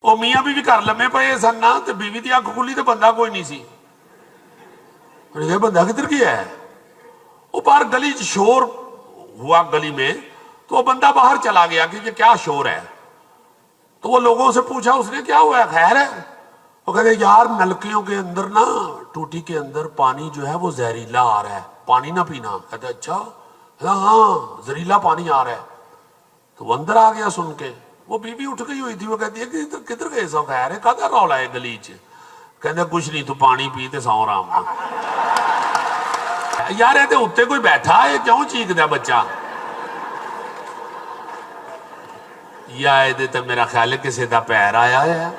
وہ میاں بیوی گھر لمے پے سن نا تے بیوی دی اکھ کھلی تے بندہ کوئی نہیں سی. یہ بندہ کدھر گیا ہے؟ وہ باہر گلی شور ہوا گلی میں تو وہ بندہ باہر چلا گیا کہ یہ کیا شور ہے. تو وہ لوگوں سے پوچھا اس نے کیا ہوا ہے خیر ہے؟ وہ کہتے یار نلکیوں کے اندر نا ٹوٹی کے اندر پانی جو ہے وہ زہریلا آ رہا ہے, پانی نہ پینا. کہتے اچھا ہاں زہریلا پانی آ رہا ہے. تو وہ اندر آ گیا سن کے. وہ بیوی اٹھ گئی ہوئی تھی, وہ کہتی ہے کہ کدھر گئے سو خیر ہے کہتا رولا ہے گلی چ. کہتے کچھ نہیں تو پانی پیتے سو رام یار یہ تو اتنے کوئی بیٹھا ہے کیوں چیخدا بچہ. یا یہ میرا خیال ہے کسی دا پیر آیا ہے,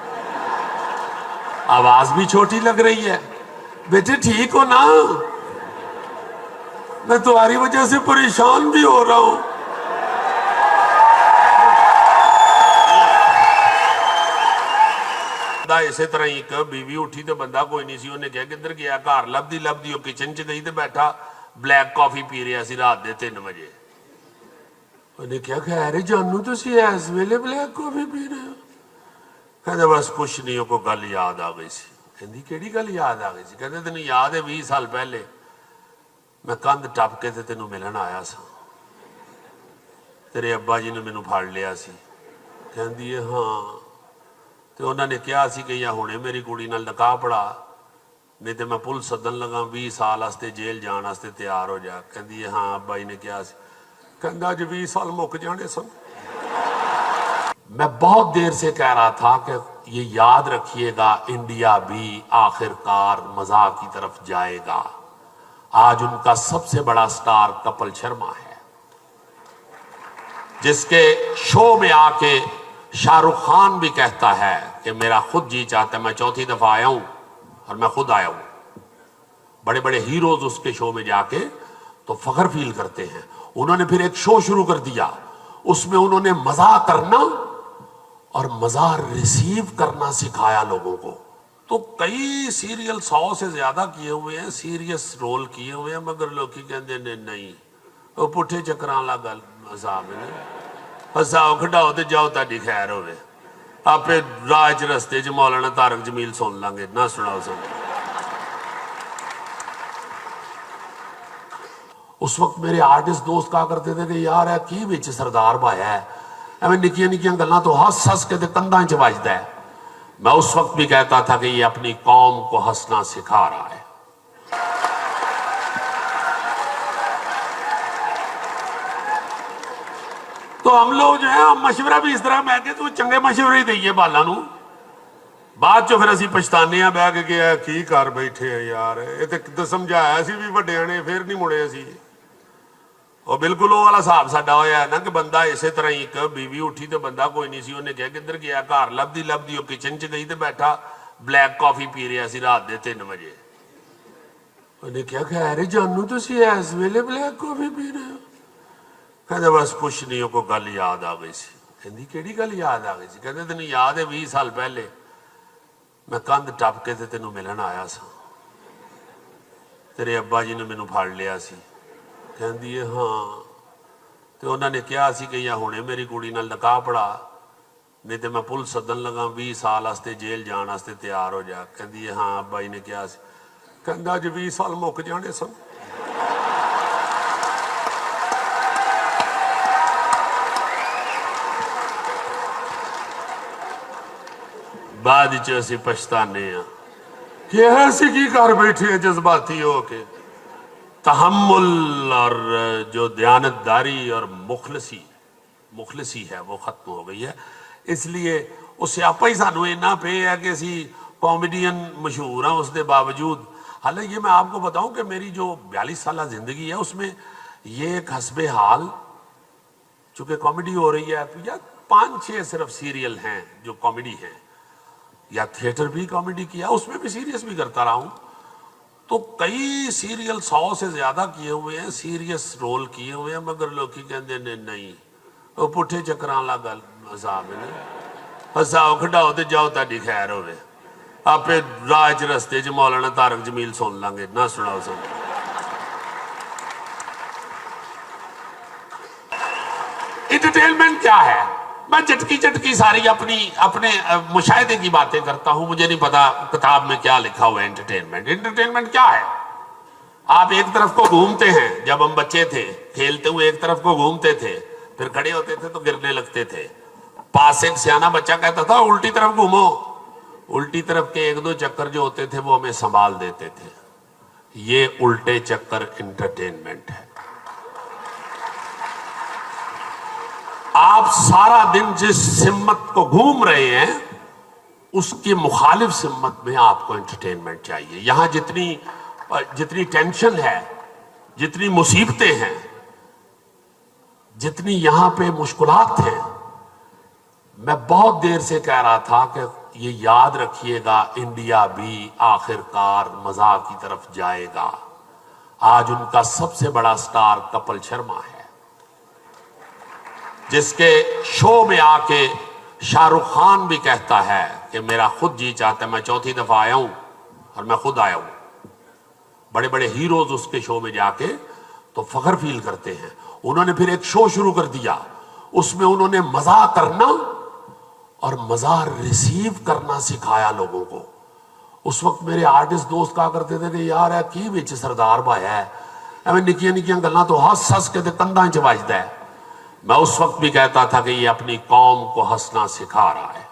آواز بھی چھوٹی لگ رہی ہے. بیٹے ٹھیک ہو نا؟ میں تمہاری وجہ سے پریشان بھی ہو رہا ہوں. اسی طرح ایک بیوی اٹھی تو بندہ کوئی نہیں سی. انہیں کہا کدھر گیا؟ گھر لبدی لبدی وہ کچن چ گئی تو بیٹھا بلیک کافی پی رہا سی رات دے 3 بجے. انہیں کیا خیر جانو تسی اس ویلے بلیک کافی پی رہے ہو؟ کہتے بس کچھ نہیں, کو گل یاد آ گئی سی. کہندی کیڑی گل یاد آ گئی سی؟ کہتے تینوں یاد ہے 20 سال پہلے میں کندھ ٹپ کے تے تینوں ملن آیا سا, تیرے ابا جی نے مینوں پھڑ لیا سی. کہندی ہے ہاں. تو انہوں نے کہا سی کہ یا ہونے میری کڑی نال نکاح پڑھا نہیں تو میں پل سدن لگا 20 سال واسطے جیل جان واسطے تیار ہو جا. کہندی ہے ہاں ابا جی نے کہا سی. کہندا جو 20 سال مک جانے سن. میں بہت دیر سے کہہ رہا تھا کہ یہ یاد رکھیے گا انڈیا بھی آخر کار مزاح کی طرف جائے گا. آج ان کا سب سے بڑا سٹار کپل شرما ہے, جس کے شو میں آ کے شاہ رخ خان بھی کہتا ہے کہ میرا خود جی چاہتا ہے, میں 4تھی دفعہ آیا ہوں اور میں خود آیا ہوں. بڑے بڑے ہیروز اس کے شو میں جا کے تو فخر فیل کرتے ہیں. انہوں نے پھر ایک شو شروع کر دیا, اس میں انہوں نے مزاح کرنا اور مزاح ریسیو کرنا سکھایا لوگوں کو. تو کئی سیریل 100 سے زیادہ کیے ہوئے ہیں, سیریس رول کیے ہوئے ہیں, مگر لوگ کی کہتے ہیں نہیں وہ پٹھے چکران لا گل مزاح میں نہیں ہساؤ کھڈاؤ تے جاؤ تاڈی خیر ہوئے. آپ راہ چ رستے چ مولانا طارق جمیل سن لیں گے, نہ سناؤ سن. اس وقت میرے آرٹسٹ دوست کہا کرتے تھے کہ یار ہے کی بچ سردار بھایا ہے ایویں نکیاں نکیاں گلاں تو ہس ہس کے کندھاں چ وجدا ہے. میں اس وقت بھی کہتا تھا کہ یہ اپنی قوم کو ہنسنا سکھا رہا ہے. تو ہم لوگ جو ہے مشورہ بھی اس طرح میں کہ تو چنگے مشورے ہی دئیے بالا نو, بعد چو پھر اسی پچھتانے ہیں بہ کے کہ کی کر بیٹھے ہیں یار, یہ تو سمجھایا اسی بھی وڈیاں نے پھر نہیں مڑے اسی. اور بالکل وہ والا صاحب ساڈا ہویا ہے نا کہ بندہ اسی طرح ایک بیوی اٹھی تو بندہ کوئی نہیں سی. انہیں کہا کدھر گیا؟ گھر لبدی لبدی وہ کچن چ گئی تو بیٹھا بلیک کافی پی رہا سی رات دے 3 بجے. انہیں کیا خیر جانو تسی اس ویلے بلیک کافی پی رہے ہو؟ کہتے بس کچھ نہیں, کو گل یاد آ گئی سی. کہندی کیڑی گل یاد آ گئی سی؟ کہتے تینوں یاد ہے 20 سال پہلے میں کندھ ٹپ کے تے تینوں ملن آیا سا, تیرے ابا جی نے مینوں پھڑ لیا سی. کہندی ہے ہاں. تو انہوں نے کہا سی کہ یا ہونے میری کڑی نال نکاح پڑھا نہیں تو میں پل سدن لگا 20 سال واسطے جیل جان واسطے تیار ہو جا. کہندی ہے ہاں ابا جی نے کہا سی. کہندا جو 20 سال مک جانے سن. بعد چ اسی پچھتانے ہیں کہ ایسی کی کر بیٹھے ہیں جذباتی ہو کے. تحمل اور جو دیانتداری اور مخلصی ہے وہ ختم ہو گئی ہے. اس لیے اس سیاپا ہی سانو اینا پہ ہے کہ اسی کامیڈین مشہور ہیں اس دے باوجود. حالانکہ یہ میں آپ کو بتاؤں کہ میری جو 42 سالہ زندگی ہے اس میں یہ ایک حسب حال چونکہ کامیڈی ہو رہی ہے یا 5-6 صرف سیریل ہیں جو کامیڈی ہیں, یا تھیٹر بھی کامیڈی کیا, اس میں بھی سیریس بھی کرتا رہا ہوں. تو کئی سیریل 100 سے زیادہ کیے ہوئے ہیں, سیریس رول کیے ہوئے ہیں, مگر لوگ کی کہتے ہیں نہیں وہ پٹھے چکران لا گل مزاح میں نہیں ہساؤ کھڈاؤ تے جاؤ تاڈی خیر ہوئے. آپ راہ چ رستے چ مولانا طارق جمیل سن لیں گے, نہ سناؤ سن. انٹرٹینمنٹ کیا ہے؟ میں چٹکی چٹکی ساری اپنے مشاہدے کی باتیں کرتا ہوں. مجھے نہیں پتا کتاب میں کیا لکھا ہوا ہے. انٹرٹینمنٹ کیا ہے؟ آپ ایک طرف کو گھومتے ہیں. جب ہم بچے تھے کھیلتے ہوئے ایک طرف کو گھومتے تھے, پھر کھڑے ہوتے تھے تو گرنے لگتے تھے. پاس ایک سیانا بچہ کہتا تھا الٹی طرف گھومو. الٹی طرف کے ایک دو چکر جو ہوتے تھے وہ ہمیں سنبھال دیتے تھے. یہ الٹے چکر انٹرٹینمنٹ ہے. آپ سارا دن جس سمت کو گھوم رہے ہیں اس کی مخالف سمت میں آپ کو انٹرٹینمنٹ چاہیے. یہاں جتنی ٹینشن ہے, جتنی مصیبتیں ہیں, جتنی یہاں پہ مشکلات ہیں, میں بہت دیر سے کہہ رہا تھا کہ یہ یاد رکھیے گا انڈیا بھی آخر کار مزاح کی طرف جائے گا. آج ان کا سب سے بڑا سٹار کپل شرما ہے, جس کے شو میں آ کے شاہ رخ خان بھی کہتا ہے کہ میرا خود جی چاہتا ہے, میں چوتھی دفعہ آیا ہوں اور میں خود آیا ہوں. بڑے بڑے ہیروز اس کے شو میں جا کے تو فخر فیل کرتے ہیں. انہوں نے پھر ایک شو شروع کر دیا, اس میں انہوں نے مزاح کرنا اور مزاح ریسیو کرنا سکھایا لوگوں کو. اس وقت میرے آرٹسٹ دوست کہا کرتے تھے کہ یار ہے کی بچ سردار بھایا ہے, ایویں نکیاں نکیاں گلاں تو ہس ہس کے کندھاں چ وجدا ہے. میں اس وقت بھی کہتا تھا کہ یہ اپنی قوم کو ہنسنا سکھا رہا ہے.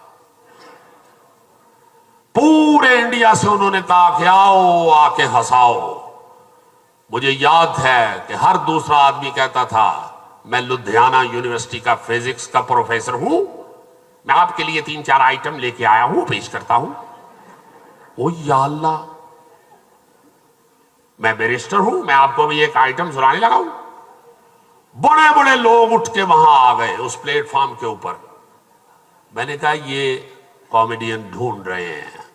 پورے انڈیا سے انہوں نے کہا کہ آؤ آ کے ہنساؤ. مجھے یاد ہے کہ ہر دوسرا آدمی کہتا تھا میں لدھیانہ یونیورسٹی کا فزکس کا پروفیسر ہوں, میں آپ کے لیے 3-4 آئٹم لے کے آیا ہوں, پیش کرتا ہوں. او یا اللہ, میں بیرسٹر ہوں, میں آپ کو بھی ایک آئٹم سنانے لگا ہوں. بڑے بڑے لوگ اٹھ کے وہاں آ گئے اس پلیٹ فارم کے اوپر. میں نے کہا یہ کامیڈین ڈھونڈ رہے ہیں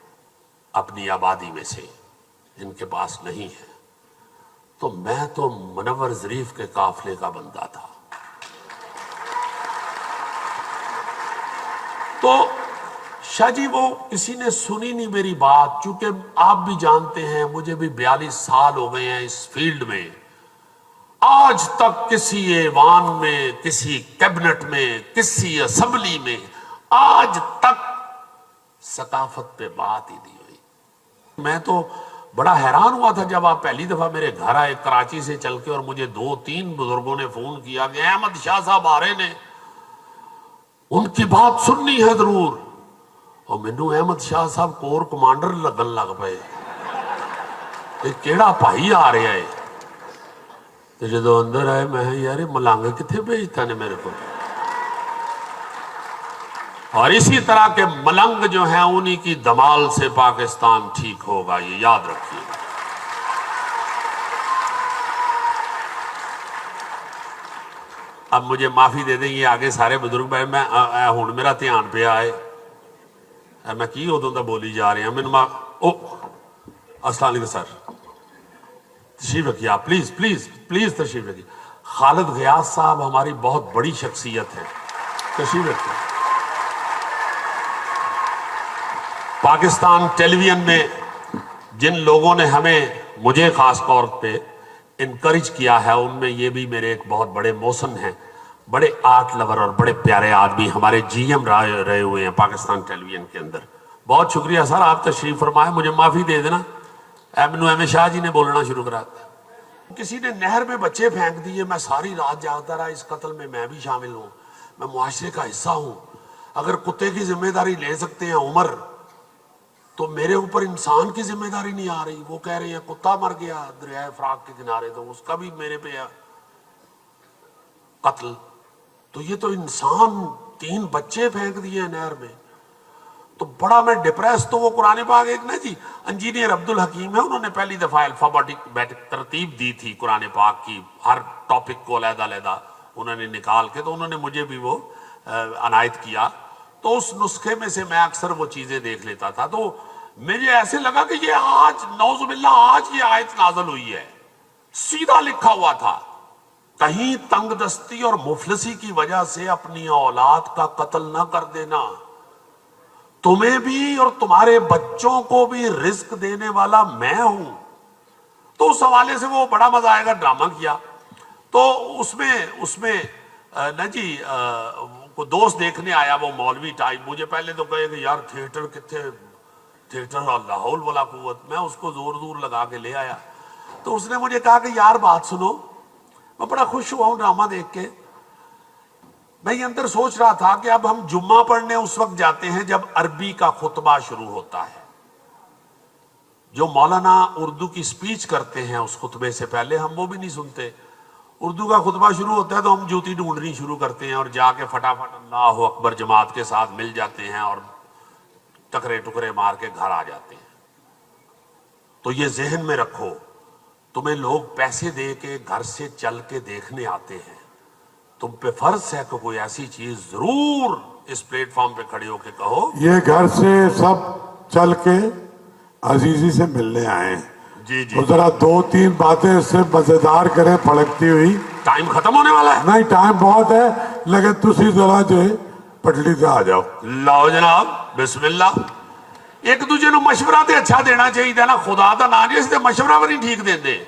اپنی آبادی میں سے, ان کے پاس نہیں ہے. تو میں تو منور ظریف کے قافلے کا بندہ تھا. تو شاہ جی وہ کسی نے سنی نہیں میری بات, چونکہ آپ بھی جانتے ہیں مجھے بھی 42 سال ہو گئے ہیں اس فیلڈ میں. آج تک کسی ایوان میں, کسی کیبنٹ میں, کسی اسمبلی میں آج تک ثقافت پہ بات ہی نہیں ہوئی. میں تو بڑا حیران ہوا تھا جب آپ پہلی دفعہ میرے گھر آئے کراچی سے چل کے, اور مجھے 2-3 بزرگوں نے فون کیا کہ احمد شاہ صاحب آ رہے نے, ان کی بات سننی ہے ضرور. اور مینوں احمد شاہ صاحب کور کمانڈر لگن لگ پئے کہ کیڑا بھائی آ رہا ہے. تو جدو اندر آئے میں یار ملانگ کتنے بھیجتا نے میرے کو. اور اسی طرح کے ملنگ جو ہیں انہی کی دمال سے پاکستان ٹھیک ہوگا, یہ یاد رکھیے. اب مجھے معافی دے دیں یہ آگے سارے بزرگ بھائی, میں ہوں میرا دھیان پہ آئے میں کی ادوں دا بولی جا رہے ہیں. السلام علیکم سر, تشریف رکھیے آپ, پلیز پلیز پلیز تشریف رکھیے. خالد غیاث صاحب ہماری بہت بڑی شخصیت ہے, تشریف رکھیے. پاکستان ٹیلی ویژن میں جن لوگوں نے مجھے خاص طور پہ انکریج کیا ہے, ان میں یہ بھی میرے ایک بہت بڑے موسن ہیں, بڑے آرٹ لور اور بڑے پیارے آدمی, ہمارے جی ایم رہے ہوئے ہیں پاکستان ٹیلی ویژن کے اندر. بہت شکریہ سر, آپ تشریف فرمائے. مجھے معافی دے دینا, احمد شاہ جی نے بولنا شروع کرا. کسی نے نہر میں بچے پھینک دیے, میں ساری رات جاگتا رہا. اس قتل میں میں بھی شامل ہوں, میں معاشرے کا حصہ ہوں. اگر کتے کی ذمہ داری لے سکتے ہیں عمر, تو میرے اوپر انسان کی ذمہ داری نہیں آ رہی. وہ کہہ رہے ہیں کتا مر گیا دریائے فراق کے کنارے, تو اس کا بھی میرے پہ قتل. تو یہ تو انسان 3 بچے پھینک دیے نہر میں. تو بڑا میں ڈپریس. تو وہ قرآن پاک ایک نا جی انجینئر عبد الحکیم ہے, انہوں نے پہلی دفعہ الفابیٹک ترتیب دی تھی قرآن پاک کی, ہر ٹاپک کو علیحدہ علیحدہ انہوں نے نکال کے, تو انہوں نے مجھے بھی وہ عنایت کیا. تو اس نسخے میں سے میں اکثر وہ چیزیں دیکھ لیتا تھا. تو مجھے ایسے لگا کہ یہ آج نعوذ باللہ آج یہ آیت نازل ہوئی ہے. سیدھا لکھا ہوا تھا, کہیں تنگ دستی اور مفلسی کی وجہ سے اپنی اولاد کا قتل نہ کر دینا. تمہیں بھی اور تمہارے بچوں کو بھی رزق دینے والا میں ہوں. تو اس حوالے سے وہ بڑا مزہ آئے گا ڈرامہ کیا. تو اس میں نا جی کوئی دوست دیکھنے آیا وہ مولوی ٹائپ, مجھے پہلے تو کہے کہ یار تھیٹر کتنے, تھیٹر اللہ حول ولا قوت. میں اس کو زور زور لگا کے لے آیا. تو اس نے مجھے کہا کہ یار بات سنو. میں بڑا خوش ہوا ہوں ڈرامہ دیکھ کے. میں یہ اندر سوچ رہا تھا کہ اب ہم جمعہ پڑھنے اس وقت جاتے ہیں جب عربی کا خطبہ شروع ہوتا ہے. جو مولانا اردو کی سپیچ کرتے ہیں اس خطبے سے پہلے ہم وہ بھی نہیں سنتے. اردو کا خطبہ شروع ہوتا ہے تو ہم جوتی ڈھونڈنی شروع کرتے ہیں اور جا کے فٹافٹ اللہ اکبر جماعت کے ساتھ مل جاتے ہیں اور ٹکرے ٹکرے مار کے گھر آ جاتے ہیں. تو یہ ذہن میں رکھو, تمہیں لوگ پیسے دے کے گھر سے چل کے دیکھنے آتے ہیں, تم پہ فرض ہے کہ کوئی ایسی چیز ضرور اس پلیٹ فارم پہ کھڑے ہو کے کہو. یہ گھر سے سب چل کے عزیزی سے ملنے آئے ہیں. جی جی تو ذرا دو تین باتیں اس سے مزیدار کریں پھڑکتی ہوئی. ٹائم ختم ہونے والا ہے. نہیں ٹائم بہت ہے لیکن تسی ذرا جو ہے پٹڑی سے آ جاؤ. لاؤ جناب بسم اللہ. ایک دوجے نو مشورہ تے اچھا دینا چاہیے نا, خدا دا نا جس تے مشورہ بھی نہیں ٹھیک دیندے.